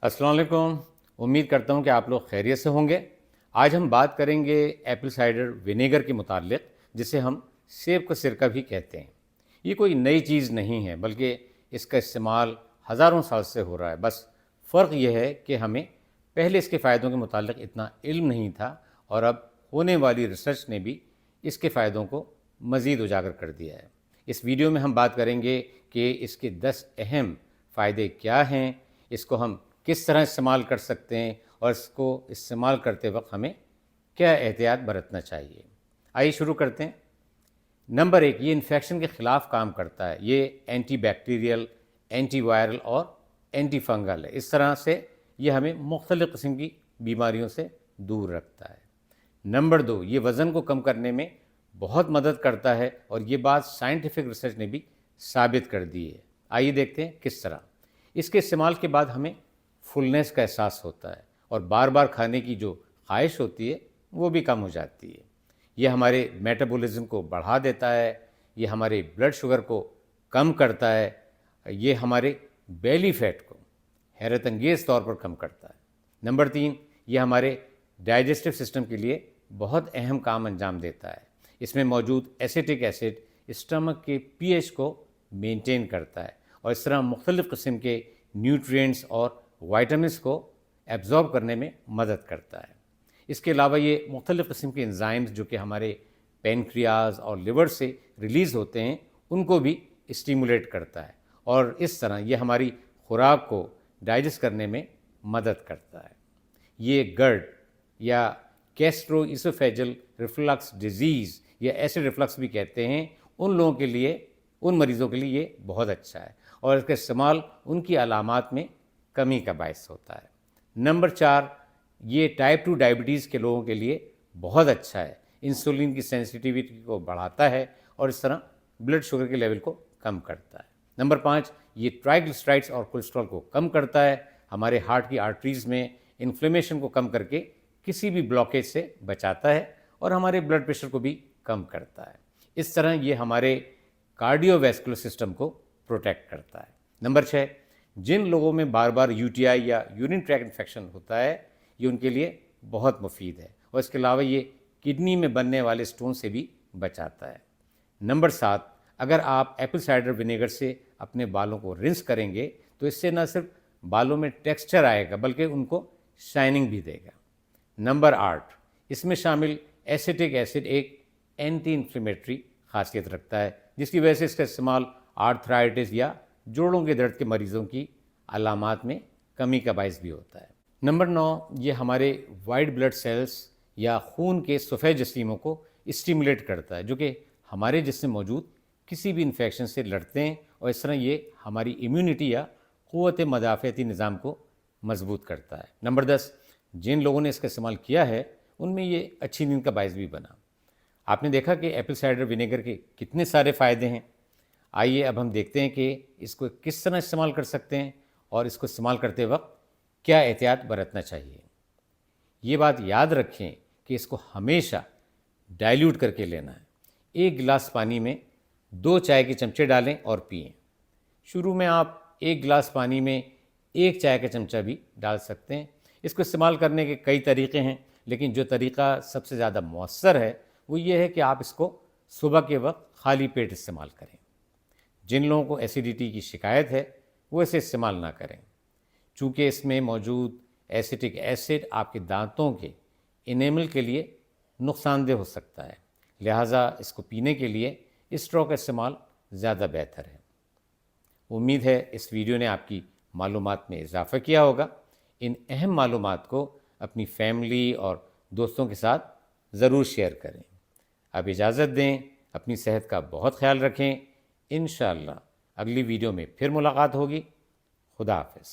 السلام علیکم. امید کرتا ہوں کہ آپ لوگ خیریت سے ہوں گے. آج ہم بات کریں گے ایپل سائڈر ونیگر کے متعلق، جسے ہم سیب کا سرکہ بھی کہتے ہیں. یہ کوئی نئی چیز نہیں ہے، بلکہ اس کا استعمال ہزاروں سال سے ہو رہا ہے. بس فرق یہ ہے کہ ہمیں پہلے اس کے فائدوں کے متعلق اتنا علم نہیں تھا، اور اب ہونے والی ریسرچ نے بھی اس کے فائدوں کو مزید اجاگر کر دیا ہے. اس ویڈیو میں ہم بات کریں گے کہ اس کے 10 اہم فائدے کیا ہیں، اس کو ہم کس طرح استعمال کر سکتے ہیں، اور اس کو استعمال کرتے وقت ہمیں کیا احتیاط برتنا چاہیے. آئیے شروع کرتے ہیں. نمبر 1، یہ انفیکشن کے خلاف کام کرتا ہے. یہ اینٹی بیکٹیریل، اینٹی وائرل اور اینٹی فنگل ہے. اس طرح سے یہ ہمیں مختلف قسم کی بیماریوں سے دور رکھتا ہے. نمبر 2، یہ وزن کو کم کرنے میں بہت مدد کرتا ہے، اور یہ بات سائنٹیفک ریسرچ نے بھی ثابت کر دی ہے. آئیے دیکھتے ہیں کس طرح. اس کے استعمال کے بعد ہمیں فلنس کا احساس ہوتا ہے، اور بار بار کھانے کی جو خواہش ہوتی ہے وہ بھی کم ہو جاتی ہے. یہ ہمارے میٹابولزم کو بڑھا دیتا ہے، یہ ہمارے بلڈ شوگر کو کم کرتا ہے، یہ ہمارے بیلی فیٹ کو حیرت انگیز طور پر کم کرتا ہے. نمبر 3، یہ ہمارے ڈائجسٹو سسٹم کے لیے بہت اہم کام انجام دیتا ہے. اس میں موجود ایسیٹک ایسڈ اسٹمک کے پی ایچ کو مینٹین کرتا ہے، اور اس طرح مختلف قسم کے نیوٹرینٹس اور وائٹامنس کو ایبزارب کرنے میں مدد کرتا ہے. اس کے علاوہ یہ مختلف قسم کے انزائمز جو کہ ہمارے پینکریاز اور لیور سے ریلیز ہوتے ہیں ان کو بھی اسٹیمولیٹ کرتا ہے، اور اس طرح یہ ہماری خوراک کو ڈائجسٹ کرنے میں مدد کرتا ہے. یہ گرڈ یا گیسٹرو ایسوفیجل ریفلکس ڈیزیز یا ایسڈ ریفلکس بھی کہتے ہیں، ان لوگوں کے لیے، ان مریضوں کے لیے یہ بہت اچھا ہے، اور اس کا استعمال ان کی علامات میں کمی کا باعث ہوتا ہے. نمبر 4، یہ ٹائپ 2 ڈائبٹیز کے لوگوں کے لیے بہت اچھا ہے. انسولین کی سینسٹیویٹی کو بڑھاتا ہے، اور اس طرح بلڈ شوگر کے لیول کو کم کرتا ہے. نمبر 5، یہ ٹرائیگلسرائڈس اور کولیسٹرول کو کم کرتا ہے، ہمارے ہارٹ کی آرٹریز میں انفلیمیشن کو کم کر کے کسی بھی بلاکیج سے بچاتا ہے، اور ہمارے بلڈ پریشر کو بھی کم کرتا ہے. اس طرح یہ ہمارے کارڈیو ویسکولر سسٹم کو پروٹیکٹ کرتا ہے. نمبر 6، جن لوگوں میں بار بار یو ٹی آئی یا یورین ٹریک انفیکشن ہوتا ہے، یہ ان کے لیے بہت مفید ہے، اور اس کے علاوہ یہ کڈنی میں بننے والے اسٹون سے بھی بچاتا ہے. نمبر 7، اگر آپ ایپل سائڈر ونیگر سے اپنے بالوں کو رنس کریں گے تو اس سے نہ صرف بالوں میں ٹیکسچر آئے گا بلکہ ان کو شائننگ بھی دے گا. نمبر 8، اس میں شامل ایسیٹک ایسڈ ایک اینٹی انفلیمیٹری خاصیت رکھتا ہے، جس کی وجہ سے اس کا استعمال آرتھرائٹس یا جوڑوں کے درد کے مریضوں کی علامات میں کمی کا باعث بھی ہوتا ہے. نمبر 9، یہ ہمارے وائٹ بلڈ سیلز یا خون کے سفید جسیموں کو اسٹیمولیٹ کرتا ہے، جو کہ ہمارے جسم میں موجود کسی بھی انفیکشن سے لڑتے ہیں، اور اس طرح یہ ہماری امیونٹی یا قوت مدافعتی نظام کو مضبوط کرتا ہے. نمبر 10، جن لوگوں نے اس کا استعمال کیا ہے ان میں یہ اچھی نیند کا باعث بھی بنا. آپ نے دیکھا کہ ایپل سائڈر ونیگر کے کتنے سارے فائدے ہیں. آئیے اب ہم دیکھتے ہیں کہ اس کو کس طرح استعمال کر سکتے ہیں، اور اس کو استعمال کرتے وقت کیا احتیاط برتنا چاہیے. یہ بات یاد رکھیں کہ اس کو ہمیشہ ڈائلیوٹ کر کے لینا ہے. 1 گلاس پانی میں 2 چائے کے چمچے ڈالیں اور پئیں. شروع میں آپ 1 گلاس پانی میں 1 چائے کا چمچہ بھی ڈال سکتے ہیں. اس کو استعمال کرنے کے کئی طریقے ہیں، لیکن جو طریقہ سب سے زیادہ مؤثر ہے وہ یہ ہے کہ آپ اس کو صبح کے وقت خالی پیٹ استعمال کریں. جن لوگوں کو ایسیڈیٹی کی شکایت ہے وہ اسے استعمال نہ کریں، چونکہ اس میں موجود ایسیٹک ایسڈ آپ کے دانتوں کے انیمل کے لیے نقصان دہ ہو سکتا ہے. لہٰذا اس کو پینے کے لیے اسٹرو کا استعمال زیادہ بہتر ہے. امید ہے اس ویڈیو نے آپ کی معلومات میں اضافہ کیا ہوگا. ان اہم معلومات کو اپنی فیملی اور دوستوں کے ساتھ ضرور شیئر کریں. اب اجازت دیں، اپنی صحت کا بہت خیال رکھیں. انشاءاللہ اگلی ویڈیو میں پھر ملاقات ہوگی. خدا حافظ.